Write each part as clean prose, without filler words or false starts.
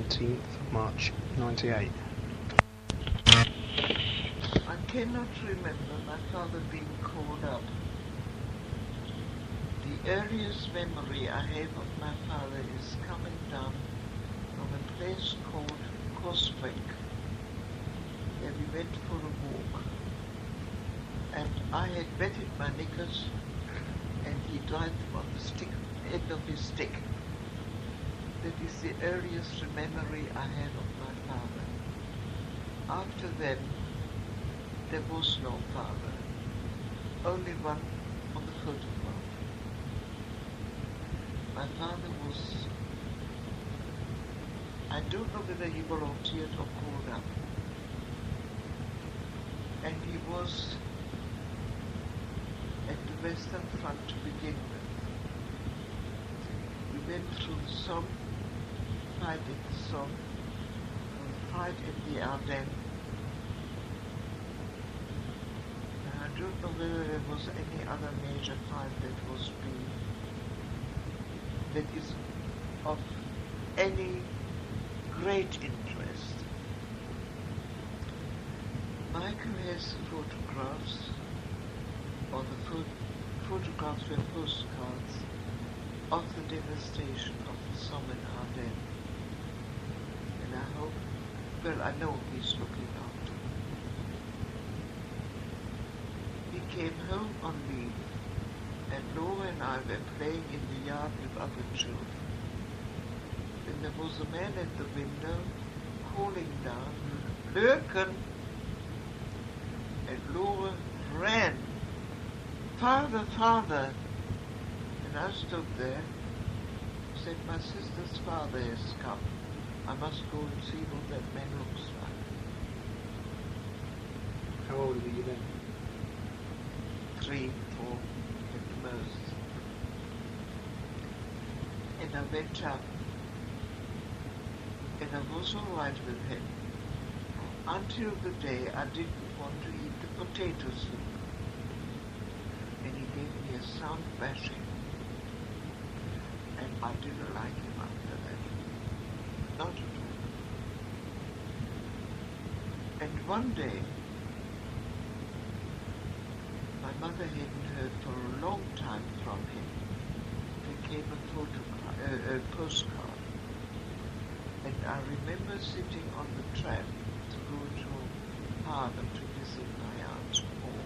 19th of March 98. I cannot remember my father being called up. The earliest memory I have of my father is coming down from a place called Kosbeck, where we went for a walk. And I had wetted my knickers, and he dried them on the end of his stick. That is the earliest memory I have of my father. After that, there was no father, only one on the photograph. My father was, I don't know whether he volunteered or called up. And he was at the Western Front to begin with. We went through the Somme, fight in the Somme, fight in the Ardennes. I don't know whether there was any other major fight that is of any great interest. Michael has photographs, or the photographs were postcards of the devastation of the Somme and Ardennes. And I hope, well, I know he's looking after. He came home on leave, and Lore and I were playing in the yard with other children. When there was a man at the window calling down, "Lurken!" And Lore ran, "Father, father!" And I stood there, said, "My sister's father has come. I must go and see what that man looks like." How old were you then? 3, 4 at the most. And I went up, and I was all right with him until the day I didn't want to eat the potato soup. And he gave me a sound bashing, and I didn't like him after that. Not at all. And one day, my mother hadn't heard for a long time from him. There came a postcard. And I remember sitting on the tram to go to Hagen to visit my aunt for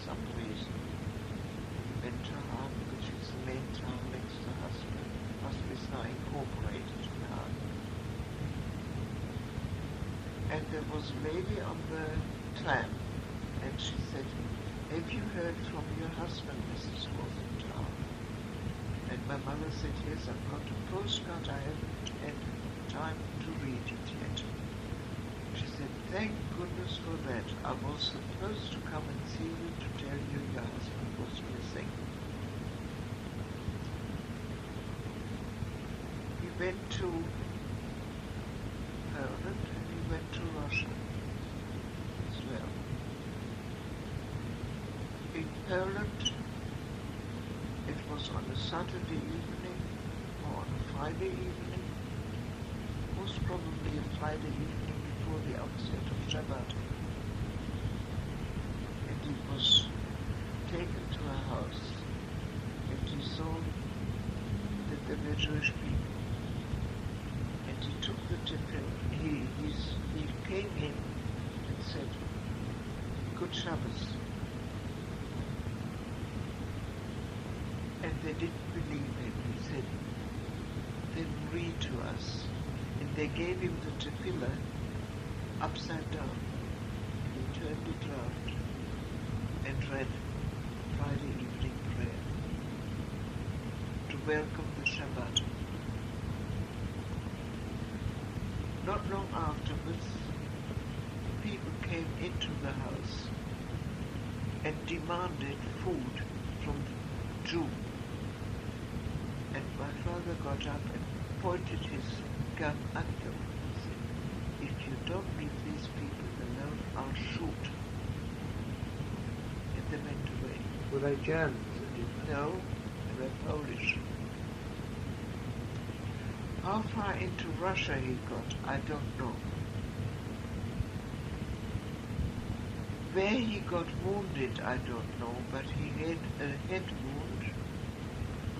some reason. We went to Hagen, which is the main town next to Husby. Husby is now incorporated in Hagen. And there was a lady on the tram, and she said, "Have you heard from your husband, Mrs. Rosenthal?" And my mother said, "Yes, I've got a postcard. I haven't had time to read it yet." She said, "Thank goodness for that. I was supposed to come and see you to tell you your husband was missing." We went to Poland and we went to Russia as well. In Poland, it was on a Saturday evening or on a Friday evening, most probably a Friday evening before the outset of Shabbat. And he was taken to a house, and he saw that there were Jewish people. And he took the tefillin. He came in and said, "Good Shabbos." And they didn't believe him. He said, "Then read to us." And they gave him the tefillah upside down. And he turned it round and read Friday evening prayer to welcome the Shabbat. Not long afterwards, people came into the house and demanded food from the Jew. And my father got up and pointed his gun at them and said, "If you don't leave these people alone, I'll shoot." And they went away. Were they Germans that did that? No, they were Polish. How far into Russia he got, I don't know. Where he got wounded, I don't know, but he had a head wound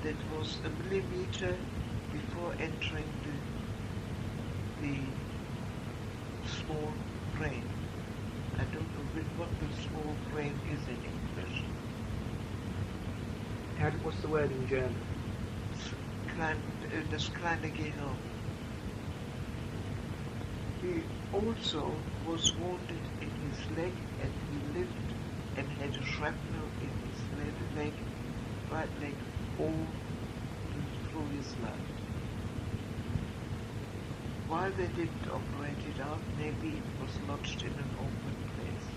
that was a millimeter before entering the small brain. I don't know what the small brain is in English. What's the word in German? Das kleine Gehirn. He also was wounded in his leg, and he lived and had a shrapnel in his leg, right leg, all through his life. Why they didn't operate it out, maybe it was lodged in an open place.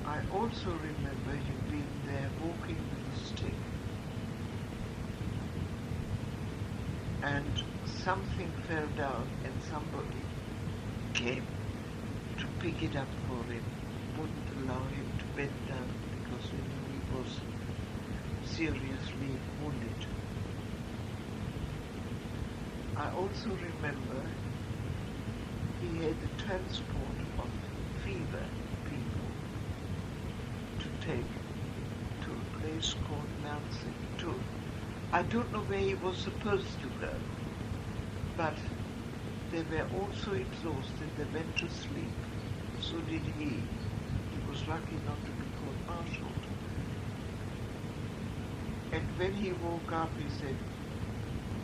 I also remember him being there walking with a stick, and something fell down and somebody came to pick it up for him, wouldn't allow him to bend down because he knew he was seriously wounded. I also remember he had the transport of fever people to take to a place called Nancy. I don't know where he was supposed to go, but they were also exhausted. They went to sleep. So did he. He was lucky not to be court-martialed. And when he woke up, he said,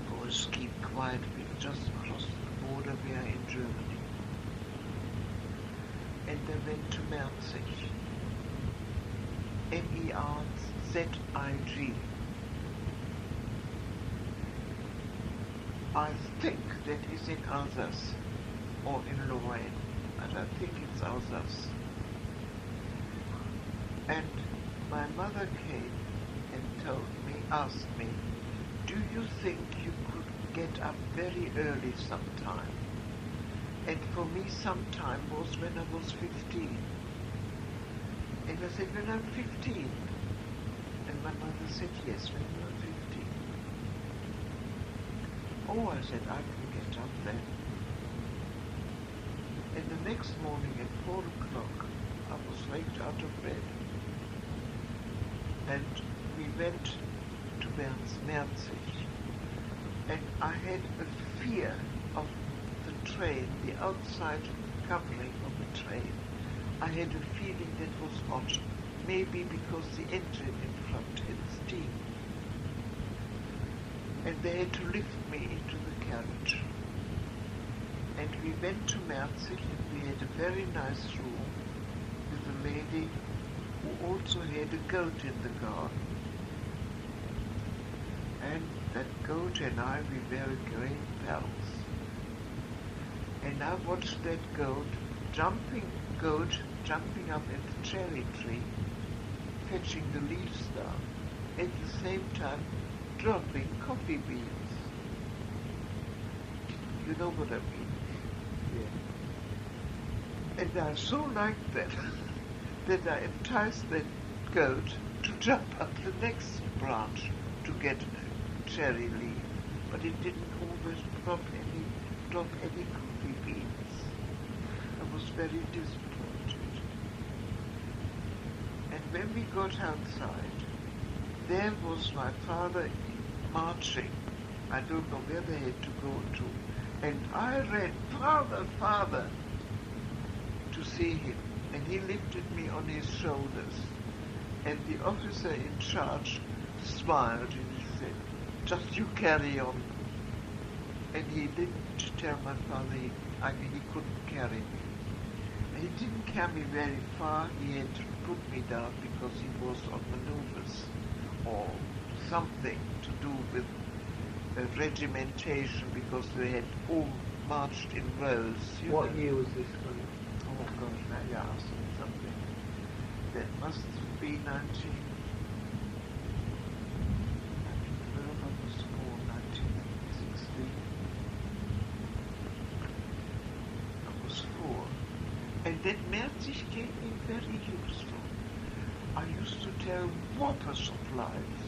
"Boys, keep quiet. We've just crossed the border. We are in Germany." And they went to Merzig. Merzig. I think that is in Alsace or in Lorraine, and I think it's Alsace. And my mother came and asked me, "Do you think you could get up very early sometime?" And for me sometime was when I was 15. And I said, "When I'm 15. And my mother said, "Yes, when you're 15. Oh, I said, "I can get up then." And the next morning at 4 o'clock, I was raked out of bed. And we went to Merzig. And I had a fear of the train, the outside covering of the train. I had a feeling that was hot, maybe because the engine in front had steam. And they had to lift me into the carriage. And we went to Merzig, and we had a very nice room with a lady who also had a goat in the garden. And that goat and I, we were great pals. And I watched that goat jumping up at the cherry tree, fetching the leaves down, at the same time dropping coffee beans. You know what I mean? Yeah. And I so liked that, that I enticed that goat to jump up the next branch to get cherry leaf, but it didn't always drop any coffee beans. I was very disappointed. And when we got outside, there was my father marching. I don't know where they had to go to. And I ran, "Father, Father," to see him. And he lifted me on his shoulders. And the officer in charge smiled and he said, "Just you carry on." And he didn't tell my father, he couldn't carry me. And he didn't carry me very far. He had to put me down because he was on maneuvers or something to do with regimentation, because they had all marched in rows. What year was this one? Oh gosh, now you're asking something. That must be 1912. I was born 1916. I was 4. And that Merzig gave me very useful. I used to tell whoppers of lies.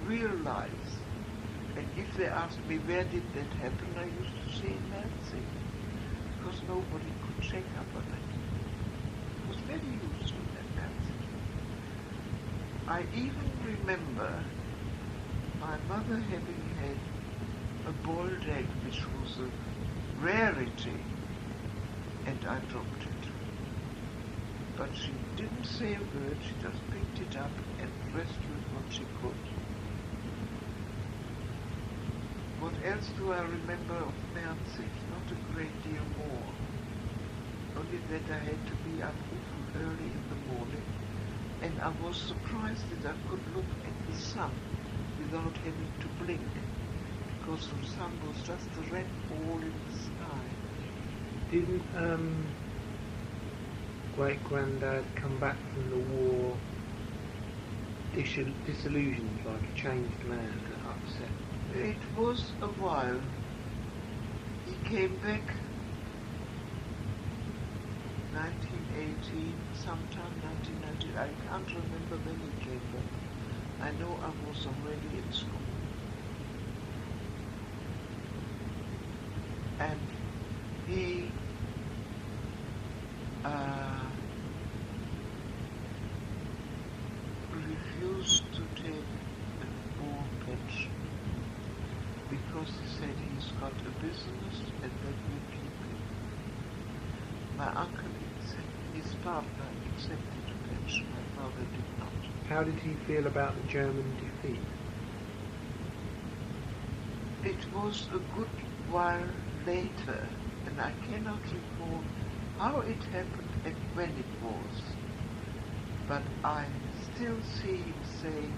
realize, and if they asked me where did that happen, I used to say in Leipzig, because nobody could check up on it. It was very useful in Leipzig. I even remember my mother having had a boiled egg, which was a rarity, and I dropped it. But she didn't say a word, she just picked it up and dressed with what she could. What else do I remember of Leipzig? Not a great deal more. Only that I had to be up early in the morning, and I was surprised that I could look at the sun without having to blink, because the sun was just a red ball in the sky. Didn't great-granddad come back from the war disillusioned, like a changed man, and upset? It was a while. He came back 1918, sometime 1990. I can't remember when he came back. I know I was already in school. And he refused to take a war pension because he said he's got a business and that will keep him. My uncle, his partner, accepted a pension. My father did not. How did he feel about the German defeat? It was a good while later, and I cannot recall how it happened and when it was. But I still see him saying,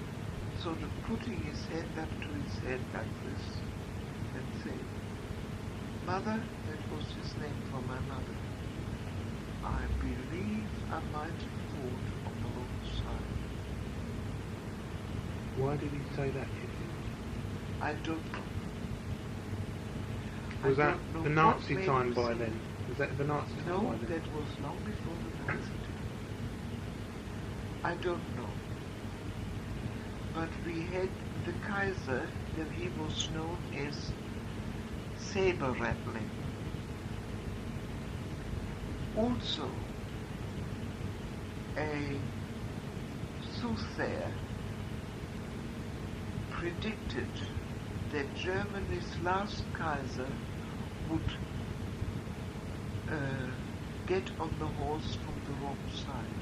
sort of putting his hand up to his head like this, and saying, "Mother," that was his name for my mother, "I believe I might have fought on the wrong side." Why did he say that, do you think? I don't know. Was that the Nazi time by then? Was that the Nazi time No, by then? that was long before the Nazi time. I don't know. But we had the Kaiser, that he was known as saber rattling. Also, a soothsayer predicted that Germany's last Kaiser would get on the horse from the wrong side.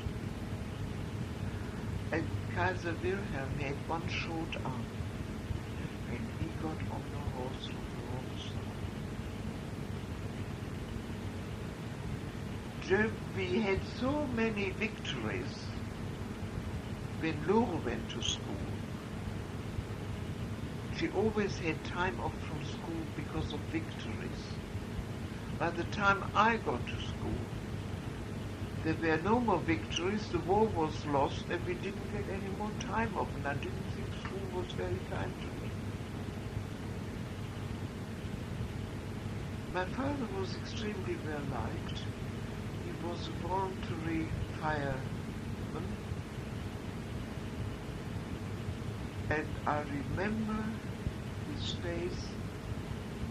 And Kaiser Wilhelm had one short arm, and he got on the horse from the wrong side. We had so many victories when Lore went to school. She always had time off from school because of victories. By the time I got to school, there were no more victories, the war was lost, and we didn't get any more time off, and I didn't think school was very kind to me. My father was extremely well liked. He was a voluntary fireman, and I remember his face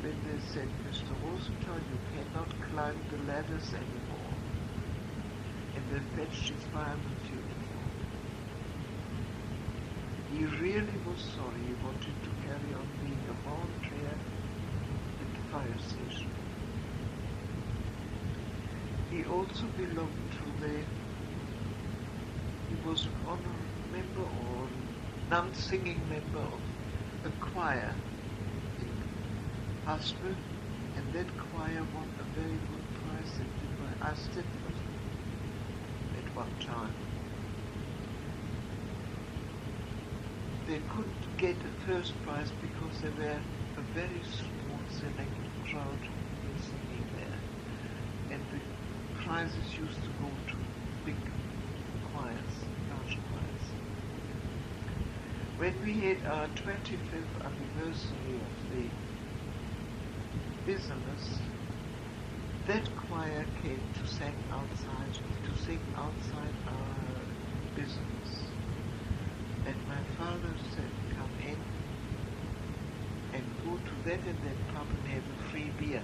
when they said, "Mr. Rosenthal, you cannot climb the ladders anymore." And they fetched his fireman's uniform. He really was sorry. He wanted to carry on being a volunteer at the fire station. He also belonged to he was an honorary member or non-singing member of a choir in Haspel, and that choir won a very good prize by Astetford at one time. They couldn't get a first prize because there were a very small select crowd who were singing there, and the prizes used to go to big choirs, large choirs. When we had our 25th anniversary of the business, that choir came to sing outside our business. And my father said, "Come in," that in that pub and have a free beer.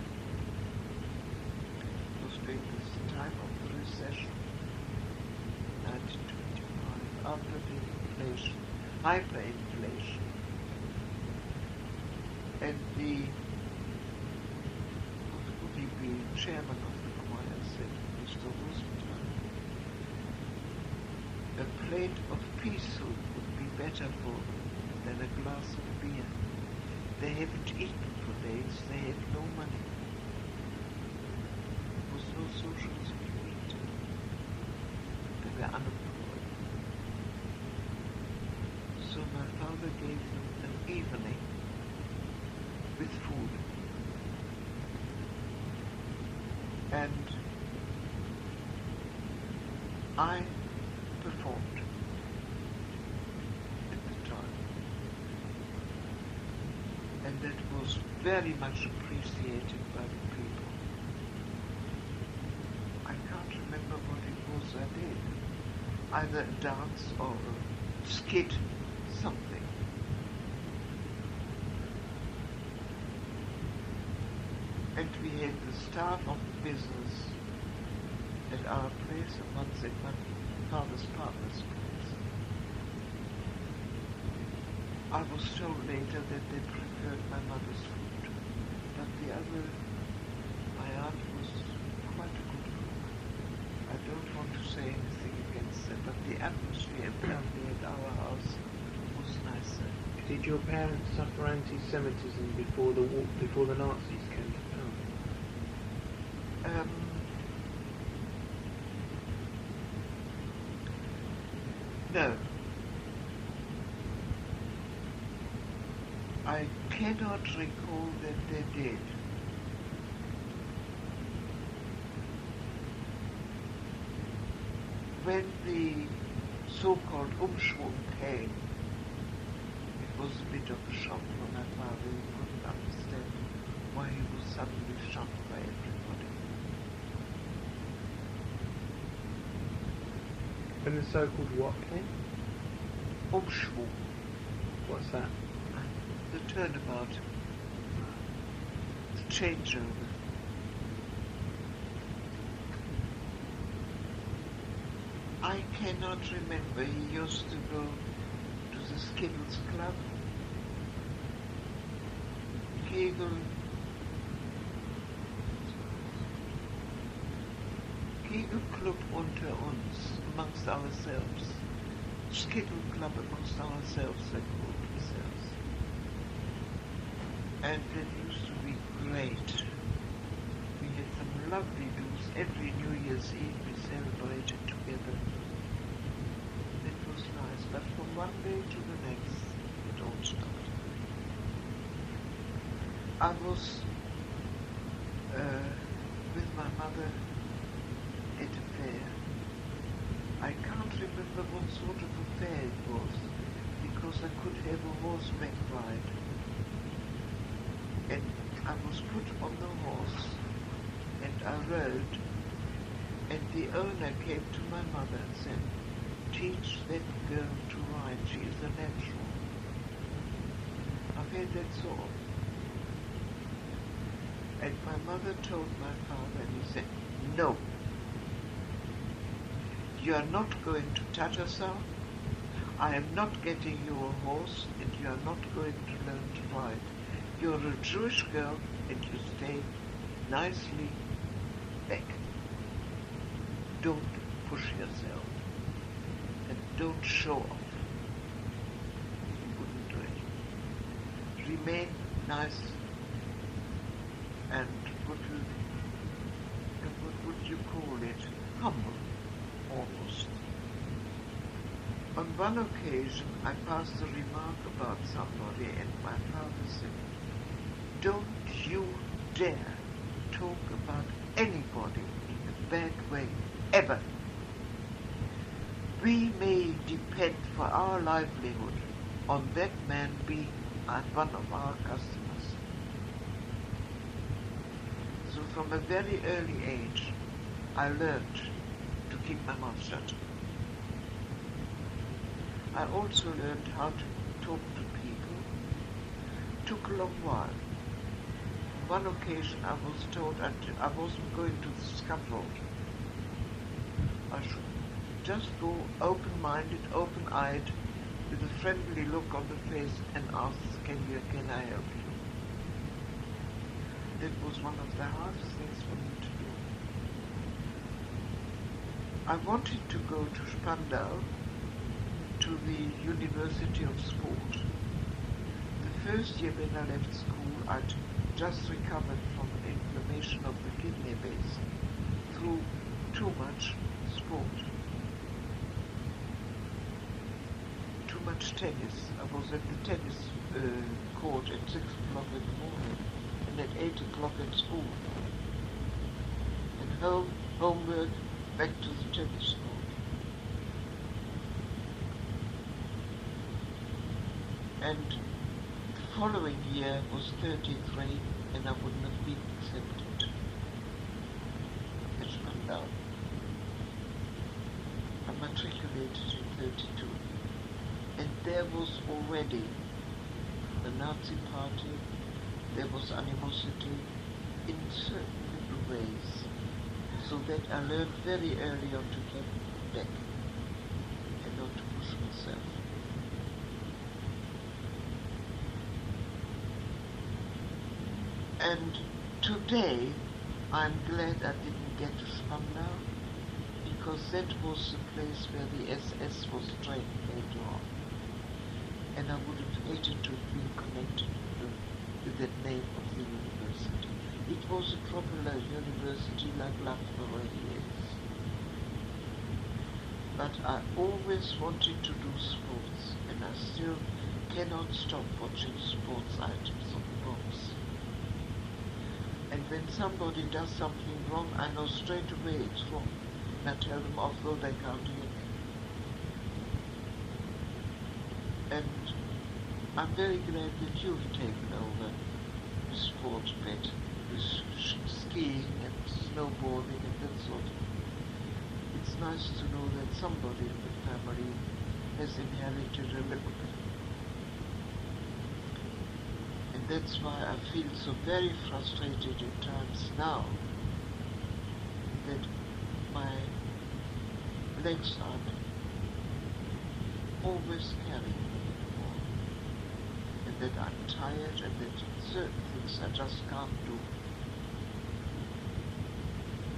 It was during this time of the recession, 1925, after the inflation, hyperinflation. And the, what would he be, chairman of the choir said, Mr. Rosenthal, a plate of pea soup would be better for them than a glass of beer. They haven't eaten for days, they have no money. There was no social security. They were unemployed. So my father gave them an evening with food. And I performed at the time. And that was very much appreciated by the people. I can't remember what it was I did. Either a dance or a skit, something. And we had the start of the business at our place and once at my father's partner's place. I was told later that they preferred my mother's food, but the other, my aunt was quite a good cook. I don't want to say anything against her, but the atmosphere apparently at our house was nicer. Did your parents suffer anti-Semitism before the war, before the Nazis came to power? No. I cannot recall that they did. When the so-called Umschwung came, it was a bit of a shock for my father. He couldn't understand why he was suddenly shunned by everybody. When the so-called what came? Umschwung. What's that? The turnabout. The changeover. I cannot remember. He used to go to the Skittles Club. Kegel Club unter uns, amongst ourselves. Skittle Club amongst ourselves, they called themselves. And that used to be great. We had some lovely do's. Every New Year's Eve we celebrated together. It was nice, but from one day to the next, it all stopped. I was with my mother at a fair. I can't remember what sort of a fair it was, because I could have a horseback ride. And I was put on the horse, and I rode, and the owner came to my mother and said, "Teach that girl to ride, she is a natural." I've had that so often. And my mother told my father, and he said, "No. You are not going to Tattersall. I am not getting you a horse, and you are not going to learn to ride. You're a Jewish girl, and you stay nicely back. Don't push yourself, and don't show off." He wouldn't do it. Remain nice and what would you call it? Humble, almost. On one occasion, I passed a remark about somebody, and my father said, "Don't you dare talk about anybody in a bad way, ever. We may depend for our livelihood on that man being one of our customers." So from a very early age, I learned to keep my mouth shut. I also learned how to talk to people. Took a long while. one occasion I was told I wasn't going to the scaffold. I should just go open-minded, open-eyed, with a friendly look on the face and ask, can I help you? That was one of the hardest things for me to do. I wanted to go to Spandau, to the University of Sport. The first year when I left school, I'd just recovered from inflammation of the kidney base through too much sport. Too much tennis. I was at the tennis court at 6 o'clock in the morning and at 8 o'clock at school. And homework, back to the tennis court. And the following year was 33 and I wouldn't have been accepted at Spandau. I matriculated in 32. And there was already the Nazi party, there was animosity in certain little ways, so that I learned very early on to keep back and not to push myself. And today I'm glad I didn't get to Spandau, because that was the place where the SS was trained later on. And I would have hated to have been connected with that name of the university. It was a proper university like Loughborough is. But I always wanted to do sports, and I still cannot stop watching sports items on the box. And when somebody does something wrong, I know straight away it's wrong. And I tell them off though they can't hear me. And I'm very glad that you've taken over the sports bit, with skiing and snowboarding and that sort of thing. It's nice to know that somebody in the family has inherited a little bit. And that's why I feel so very frustrated at times now that my legs aren't always carrying me anymore, and that I'm tired and that certain things I just can't do.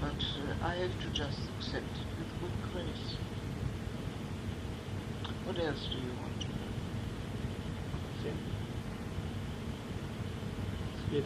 But I have to just accept it with good grace. What else do you want to know? That's it. It's good.